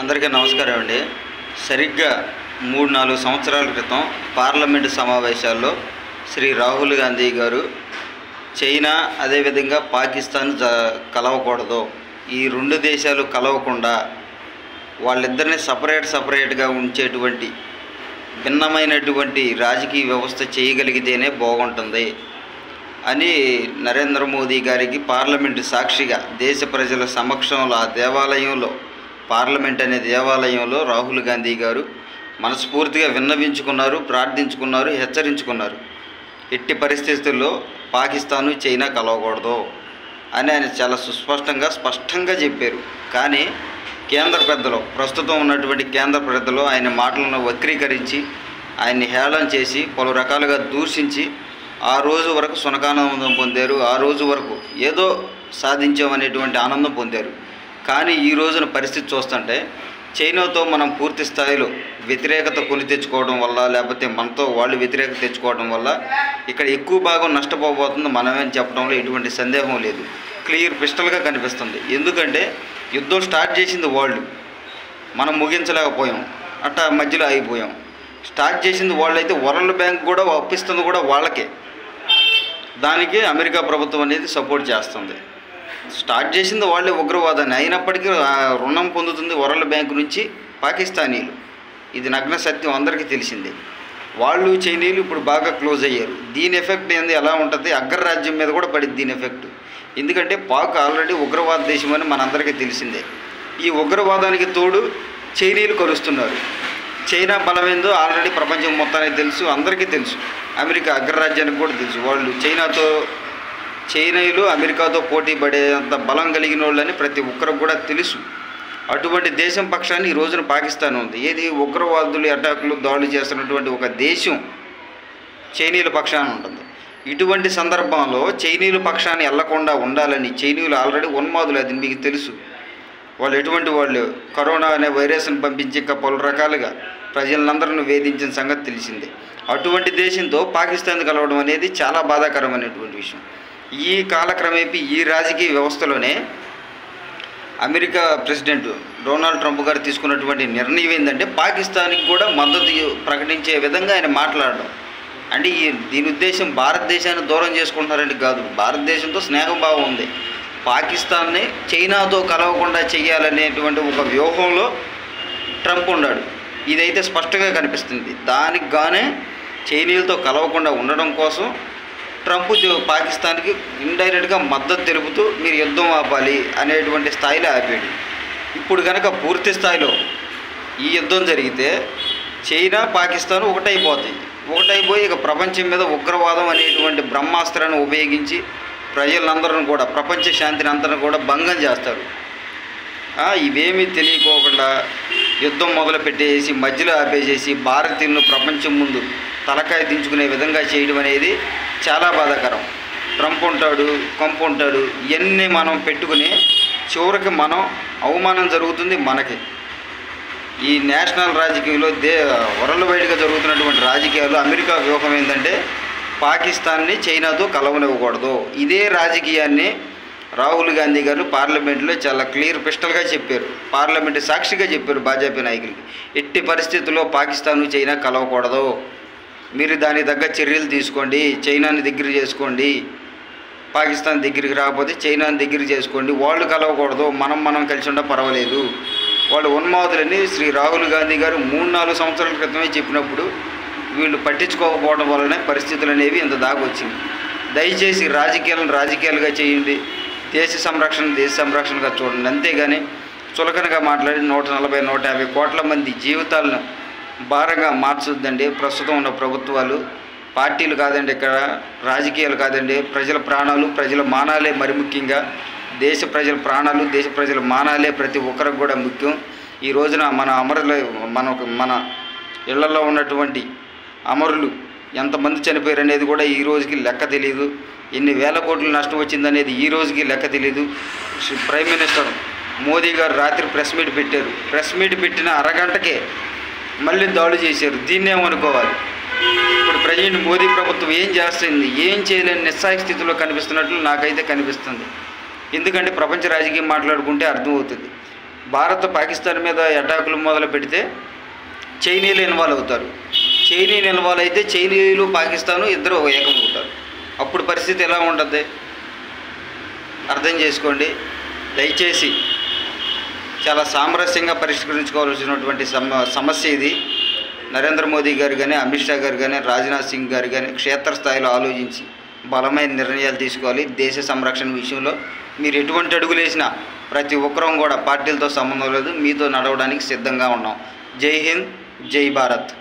అందరికీ నమస్కారం అండి. సరిగ్గా 3-4 సంవత్సరాల క్రితం పార్లమెంటు సమావేశాల్లో శ్రీ రాహుల్ గాంధీ గారు చైనా అదేవిధంగా పాకిస్తాన్ కలవకూడదు, ఈ రెండు దేశాలు కలవకుండా వాళ్ళిద్దరిని సపరేట్గా ఉంచేటువంటి భిన్నమైనటువంటి రాజకీయ వ్యవస్థ చేయగలిగితేనే బాగుంటుంది అని నరేంద్ర మోదీ గారికి పార్లమెంటు సాక్షిగా దేశ ప్రజల సమక్షంలో ఆ దేవాలయంలో, పార్లమెంట్ అనే దేవాలయంలో రాహుల్ గాంధీ గారు మనస్ఫూర్తిగా విన్నవించుకున్నారు, ప్రార్థించుకున్నారు, హెచ్చరించుకున్నారు. ఎట్టి పరిస్థితుల్లో పాకిస్తాను చైనా కలవకూడదు అని ఆయన చాలా స్పష్టంగా చెప్పారు. కానీ కేంద్ర పెద్దలు, ప్రస్తుతం ఉన్నటువంటి కేంద్ర పెద్దలు ఆయన మాటలను వక్రీకరించి ఆయన్ని హేళన చేసి పలు రకాలుగా దూషించి ఆ రోజు వరకు సునకానందం పొందారు. ఆ రోజు వరకు ఏదో సాధించామనేటువంటి ఆనందం పొందారు. కానీ ఈ రోజున పరిస్థితి చూస్తుంటే చైనాతో మనం పూర్తి స్థాయిలో వ్యతిరేకత కొని తెచ్చుకోవడం వల్ల, లేకపోతే మనతో వాళ్ళు వ్యతిరేకత తెచ్చుకోవడం వల్ల ఇక్కడ ఎక్కువ భాగం నష్టపోబోతుంది మనమేం చెప్పడంలో ఎటువంటి సందేహం లేదు. క్లియర్ పిస్టల్గా కనిపిస్తుంది. ఎందుకంటే యుద్ధం స్టార్ట్ చేసింది వాళ్ళు, మనం ముగించలేకపోయాం, అట్టా మధ్యలో ఆగిపోయాం. స్టార్ట్ చేసింది వాళ్ళైతే వరల్డ్ బ్యాంక్ కూడా అప్పిస్తుంది కూడా వాళ్ళకే. దానికి అమెరికా ప్రభుత్వం అనేది సపోర్ట్ చేస్తుంది. స్టార్ట్ చేసింది వాళ్ళే ఉగ్రవాదాన్ని, అయినప్పటికీ రుణం పొందుతుంది వరల్డ్ బ్యాంకు నుంచి పాకిస్తానీలు. ఇది నగ్న సత్యం, అందరికీ తెలిసిందే. వాళ్ళు చైనీయులు ఇప్పుడు బాగా క్లోజ్ అయ్యారు. దీని ఎఫెక్ట్ ఏంది ఎలా ఉంటుంది, అగ్రరాజ్యం మీద కూడా పడింది దీని ఎఫెక్ట్. ఎందుకంటే పాక్ ఆల్రెడీ ఉగ్రవాద దేశం అని మనందరికీ తెలిసిందే. ఈ ఉగ్రవాదానికి తోడు చైనీయులు కలుస్తున్నారు. చైనా బలమేందో ఆల్రెడీ ప్రపంచం మొత్తానికి తెలుసు, అందరికీ తెలుసు, అమెరికా అగ్రరాజ్యానికి కూడా తెలుసు. వాళ్ళు చైనీయులు అమెరికాతో పోటీ పడేంత బలం కలిగిన వాళ్ళని ప్రతి ఒక్కరికి కూడా తెలుసు. అటువంటి దేశం పక్షాన్ని ఈ రోజున పాకిస్తాన్ ఉంది. ఏది ఉగ్రవాదులు అటాకులు దాడులు చేస్తున్నటువంటి ఒక దేశం చైనీయుల పక్షాన ఉంటుంది. ఇటువంటి సందర్భంలో చైనీయుల పక్షాన్ని వెళ్లకుండా ఉండాలని చైనీయులు ఆల్రెడీ ఉన్మాదులు, అది మీకు తెలుసు. వాళ్ళు ఎటువంటి వాళ్ళు కరోనా అనే వైరస్ని పంపించి ఇంకా పలు రకాలుగా ప్రజలందరిని వేధించిన సంగతి తెలిసిందే. అటువంటి దేశంతో పాకిస్తాన్ కలవడం అనేది చాలా బాధాకరమైనటువంటి విషయం. ఈ కాలక్రమేపీ ఈ రాజకీయ వ్యవస్థలోనే అమెరికా ప్రెసిడెంట్ డొనాల్డ్ ట్రంప్ గారు తీసుకున్నటువంటి నిర్ణయం ఏంటంటే పాకిస్తాన్కి కూడా మద్దతు ప్రకటించే విధంగా ఆయన మాట్లాడడం. అంటే దీని ఉద్దేశం భారతదేశాన్ని దూరం చేసుకుంటున్నారంటే కాదు, భారతదేశంతో స్నేహభావం ఉంది. పాకిస్తాన్ని చైనాతో కలవకుండా చేయాలనేటువంటి ఒక వ్యూహంలో ట్రంప్ ఉన్నాడు. ఇదైతే స్పష్టంగా కనిపిస్తుంది. దానికి గానే చైనీయులతో కలవకుండా ఉండడం కోసం ట్రంప్ పాకిస్తాన్కి ఇండైరెక్ట్గా మద్దతు తెలుపుతూ మీరు యుద్ధం ఆపాలి అనేటువంటి స్థాయిలో ఆపాడు. ఇప్పుడు కనుక పూర్తి స్థాయిలో ఈ యుద్ధం జరిగితే చైనా పాకిస్తాన్ ఒకటైపోయి ఇక ప్రపంచం మీద ఉగ్రవాదం అనేటువంటి బ్రహ్మాస్త్రాన్ని ఉపయోగించి ప్రజలందరూ కూడా, ప్రపంచ శాంతిని అందరిని కూడా భంగం చేస్తారు. ఇవేమీ తెలియకోకుండా యుద్ధం మొదలుపెట్టేసి మధ్యలో ఆపేసేసి భారతీయులను ప్రపంచం ముందు తలకాయ దించుకునే విధంగా చేయడం అనేది చాలా బాధాకరం. ట్రంప్ ఉంటాడు, కంపు ఉంటాడు, ఇవన్నీ మనం పెట్టుకుని చివరికి మనం అవమానం జరుగుతుంది మనకి. ఈ నేషనల్ రాజకీయాల్లో వరల్డ్ వైడ్గా జరుగుతున్నటువంటి రాజకీయాలు అమెరికా వ్యూహం ఏంటంటే పాకిస్తాన్ని చైనాతో కలవనివ్వకూడదు. ఇదే రాజకీయాన్ని రాహుల్ గాంధీ గారు పార్లమెంట్లో చాలా క్లియర్ పిస్టల్గా చెప్పారు. పార్లమెంటు సాక్షిగా చెప్పారు భాజపా నాయకులకి, ఎట్టి పరిస్థితుల్లో పాకిస్తాను చైనా కలవకూడదు, మీరు దానికి తగ్గ చర్యలు తీసుకోండి, చైనాని దగ్గర చేసుకోండి, పాకిస్తాన్ దగ్గరికి రాకపోతే చైనాని దగ్గర చేసుకోండి, వాళ్ళు కలవకూడదు, మనం కలిసి ఉండ పర్వాలేదు. వాళ్ళు ఉన్మాదులని శ్రీ రాహుల్ గాంధీ గారు 3-4 సంవత్సరాల క్రితమే చెప్పినప్పుడు వీళ్ళు పట్టించుకోకపోవడం వల్లనే పరిస్థితులు అనేవి ఇంత దాకా వచ్చింది. దయచేసి రాజకీయాలుగా చేయండి, దేశ సంరక్షణగా చూడండి. అంతేగాని చులకనగా మాట్లాడి 140-150 కోట్ల మంది జీవితాలను భారంగా మార్చొద్దండి. ప్రస్తుతం ఉన్న ప్రభుత్వాలు, పార్టీలు కాదండి, ఇక్కడ రాజకీయాలు కాదండి, ప్రజల ప్రాణాలు, ప్రజల మానాలే మరి ముఖ్యంగా. దేశ ప్రజల ప్రాణాలు, దేశ ప్రజల మానాలే ప్రతి ఒక్కరికి కూడా ముఖ్యం. ఈ రోజున మన ఇళ్లలో ఉన్నటువంటి అమరులు ఎంతమంది చనిపోయారు అనేది కూడా ఈ రోజుకి లెక్క తెలియదు. ఎన్ని వేల కోట్లు నష్టం వచ్చిందనేది ఈ రోజుకి లెక్క తెలియదు. ప్రైమ్ మినిస్టర్ మోదీ గారు రాత్రి ప్రెస్ మీట్ పెట్టారు. ప్రెస్ మీట్ పెట్టిన అరగంటకే మళ్ళీ దాడులు చేశారు. దీన్నేమనుకోవాలి? ఇప్పుడు ప్రెసిడెంట్ మోదీ ప్రభుత్వం ఏం చేస్తుంది, ఏం చేయలేని నిస్సహాయ స్థితిలో కనిపిస్తున్నట్లు నాకైతే కనిపిస్తుంది. ఎందుకంటే ప్రపంచ రాజకీయం మాట్లాడుకుంటే అర్థమవుతుంది. భారత్ పాకిస్తాన్ మీద అటాకులు మొదలు పెడితే చైనీయులు ఇన్వాల్వ్ అవుతారు. చైనీయులు ఇన్వాల్వ్ అయితే చైనీయులు పాకిస్తాను ఇద్దరు ఏకమవుతారు. అప్పుడు పరిస్థితి ఎలా ఉంటుంది అర్థం చేసుకోండి. దయచేసి చాలా సామరస్యంగా పరిష్కరించుకోవాల్సినటువంటి సమస్య ఇది. నరేంద్ర మోదీ గారు కానీ, అమిత్ షా గారు కానీ, రాజ్నాథ్ సింగ్ గారు కానీ క్షేత్రస్థాయిలో ఆలోచించి బలమైన నిర్ణయాలు తీసుకోవాలి. దేశ సంరక్షణ విషయంలో మీరు ఎటువంటి అడుగులు వేసినా ప్రతి ఒక్కరం కూడా పార్టీలతో సంబంధం లేదు, మీతో నడవడానికి సిద్ధంగా ఉన్నాం. జై హింద్, జై భారత్.